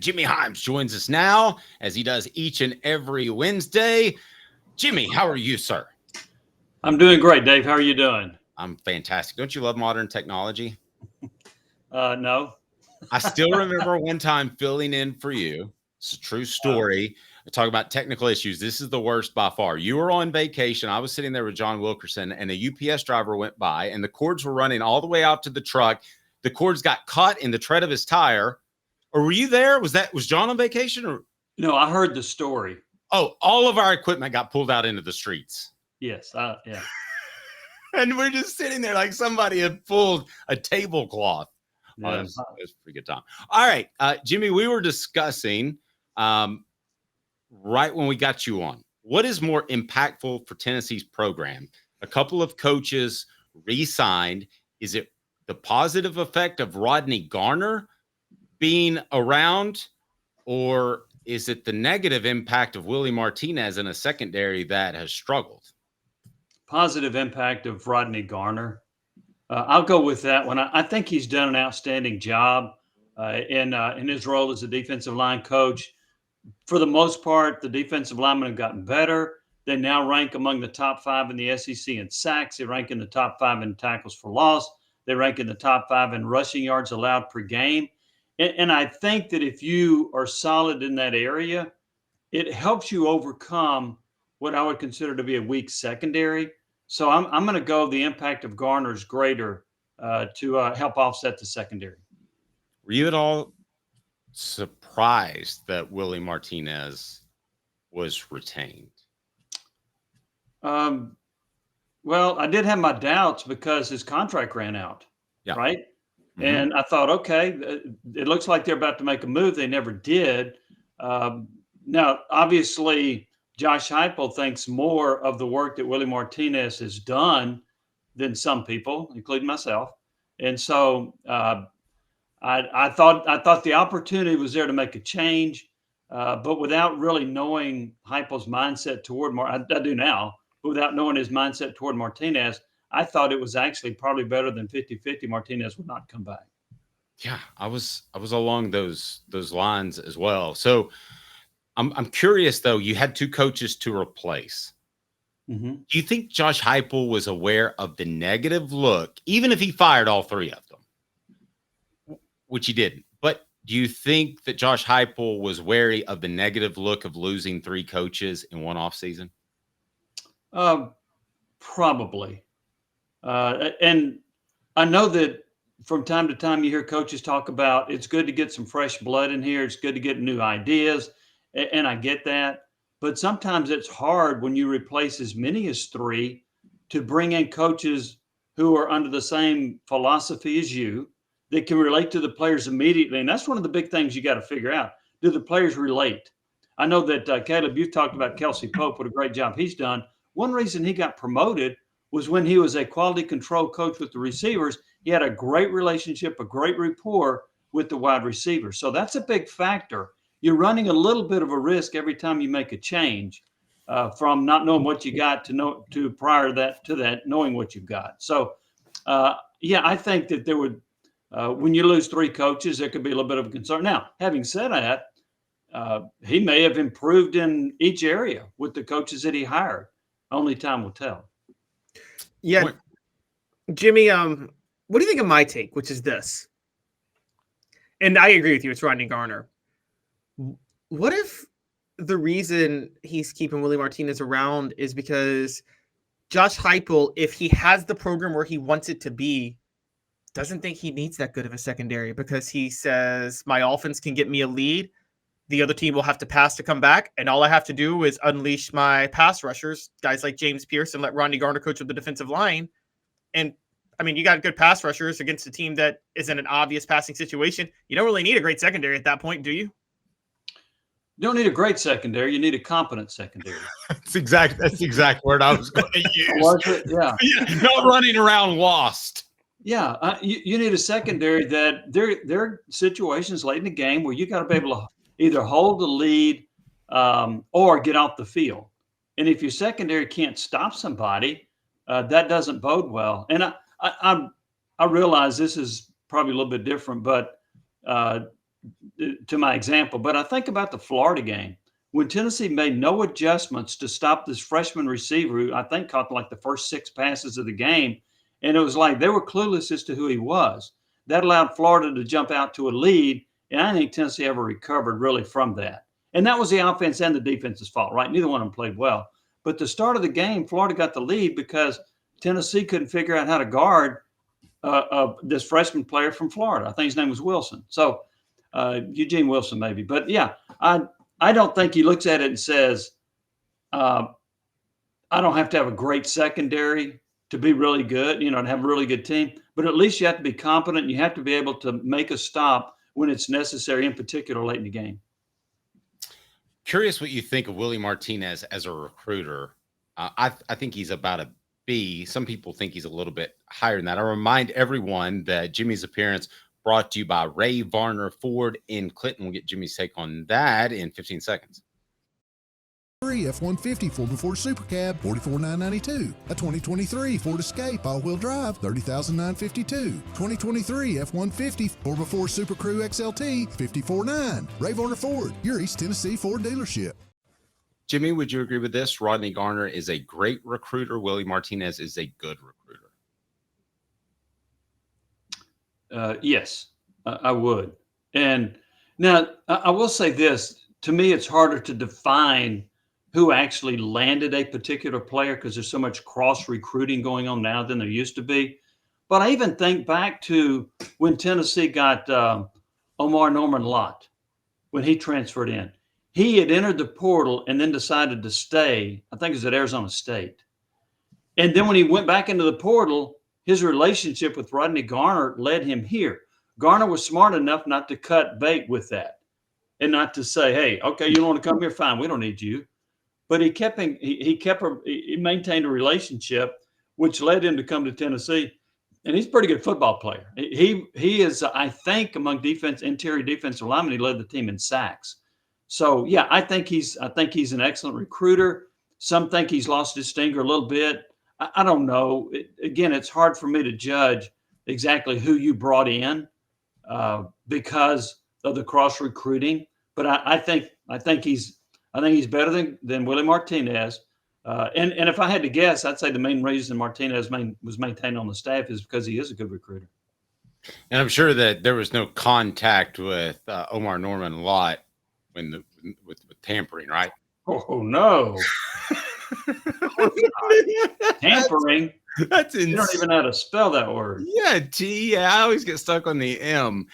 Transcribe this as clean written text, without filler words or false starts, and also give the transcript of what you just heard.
Jimmy Hyams joins us now, as he does each and every Wednesday. Jimmy, how are you, sir? I'm doing great, Dave. How are you doing? I'm fantastic. Don't you love modern technology? No. I still remember one time filling in for you. It's a true story. I talk about technical issues. This is the worst by far. You were on vacation. I was sitting there with John Wilkerson, and a UPS driver went by, and the cords were running all the way out to the truck. The cords got caught in the tread of his tire. Or were you there? Was John on vacation? Or No, I heard the story. oh, all of our equipment got pulled out into the streets. Yes. Yeah. And we're just sitting there like somebody had pulled a tablecloth. Yeah. Oh, it was a pretty good time. All right, Jimmy, we were discussing right when we got you on, what is more impactful for Tennessee's program? A couple of coaches re-signed. Is it the positive effect of Rodney Garner being around, or is it the negative impact of Willie Martinez in a secondary that has struggled? Positive impact of Rodney Garner. I'll go with that one. I think he's done an outstanding job in his role as a defensive line coach. For the most part, the defensive linemen have gotten better. They now rank among the top 5 in the SEC in sacks. They rank in the top 5 in tackles for loss. They rank in the top 5 in rushing yards allowed per game. And I think that if you are solid in that area, it helps you overcome what I would consider to be a weak secondary. So I'm going to go the impact of Garner is greater to help offset the secondary. Were you at all surprised that Willie Martinez was retained? Well, I did have my doubts because his contract ran out, right? Mm-hmm. And I thought, okay, it looks like they're about to make a move. They never did. Now, obviously, Josh Heupel thinks more of the work that Willie Martinez has done than some people, including myself. And so I thought the opportunity was there to make a change, but without really knowing Heupel's mindset toward I do now, but without knowing his mindset toward Martinez, I thought it was actually probably better than 50-50. Martinez would not come back. Yeah, I was along those lines as well. So I'm curious though. You had 2 coaches to replace. Mm-hmm. Do you think Josh Heupel was aware of the negative look, even if he fired all 3 of them, which he didn't? But do you think that Josh Heupel was wary of the negative look of losing 3 coaches in one offseason? Probably. And I know that from time to time you hear coaches talk about it's good to get some fresh blood in here. It's good to get new ideas. And I get that. But sometimes it's hard when you replace as many as 3 to bring in coaches who are under the same philosophy as you that can relate to the players immediately. And that's one of the big things you got to figure out. Do the players relate? I know that Caleb, you've talked about Kelsey Pope, what a great job he's done. One reason he got promoted was when he was a quality control coach with the receivers. He had a great relationship, a great rapport with the wide receivers. So that's a big factor. You're running a little bit of a risk every time you make a change from not knowing what you got to prior to that knowing what you've got. So, I think that there would, when you lose 3 coaches, there could be a little bit of a concern. Now, having said that, he may have improved in each area with the coaches that he hired. Only time will tell. Yeah. Jimmy, what do you think of my take, which is this? And I agree with you. It's Rodney Garner. What if the reason he's keeping Willie Martinez around is because Josh Heupel, if he has the program where he wants it to be, doesn't think he needs that good of a secondary because he says my offense can get me a lead. The other team will have to pass to come back, and all I have to do is unleash my pass rushers, guys like James Pierce, and let Rodney Garner coach with the defensive line. And, I mean, you got good pass rushers against a team that is in an obvious passing situation. You don't really need a great secondary at that point, do you? You don't need a great secondary. You need a competent secondary. That's the exact word I was going to use. Yeah. Not running around lost. Yeah. You need a secondary that there are situations late in the game where you got to be able to either hold the lead or get off the field. And if your secondary can't stop somebody, that doesn't bode well. And I realize this is probably a little bit different, but to my example, but I think about the Florida game when Tennessee made no adjustments to stop this freshman receiver who I think caught like the first 6 passes of the game. And it was like they were clueless as to who he was. That allowed Florida to jump out to a lead. And I think Tennessee ever recovered really from that. And that was the offense and the defense's fault, right? Neither one of them played well. But the start of the game, Florida got the lead because Tennessee couldn't figure out how to guard this freshman player from Florida. I think his name was Wilson. So Eugene Wilson, maybe. But yeah, I don't think he looks at it and says, I don't have to have a great secondary to be really good, you know, and have a really good team. But at least you have to be competent. You have to be able to make a stop when it's necessary, in particular late in the game. Curious what you think of Willie Martinez as a recruiter. I think he's about a B. Some people think he's a little bit higher than that. I remind everyone that Jimmy's appearance brought to you by Varner Ford in Clinton. We'll get Jimmy's take on that in 15 seconds. F-150 4x4 Super Cab, $44,992. A 2023 Ford Escape all-wheel drive, $30,952. 2023 F-150 4x4 Super Crew XLT, $54,900. Ray Varner Ford, your East Tennessee Ford dealership. Jimmy, would you agree with this? Rodney Garner is a great recruiter. Willie Martinez is a good recruiter. Yes, I would. And now I will say this. To me, it's harder to define who actually landed a particular player because there's so much cross recruiting going on now than there used to be. But I even think back to when Tennessee got Norman-Lott when he transferred in. He had entered the portal and then decided to stay. I think it was at Arizona State. And then when he went back into the portal, his relationship with Rodney Garner led him here. Garner was smart enough not to cut bait with that and not to say, hey, okay, you don't want to come here? Fine, we don't need you. But he maintained a relationship, which led him to come to Tennessee. And he's a pretty good football player. He is, I think, among interior defensive linemen, he led the team in sacks. So yeah, I think he's an excellent recruiter. Some think he's lost his stinger a little bit. I don't know. Again, it's hard for me to judge exactly who you brought in because of the cross recruiting. But I think he's better than Willie Martinez. And if I had to guess, I'd say the main reason Martinez was maintained on the staff is because he is a good recruiter. And I'm sure that there was no contact with Norman-Lott with tampering, right? Oh no. Tampering. That's insane. You don't even know how to spell that word. Yeah, I always get stuck on the M.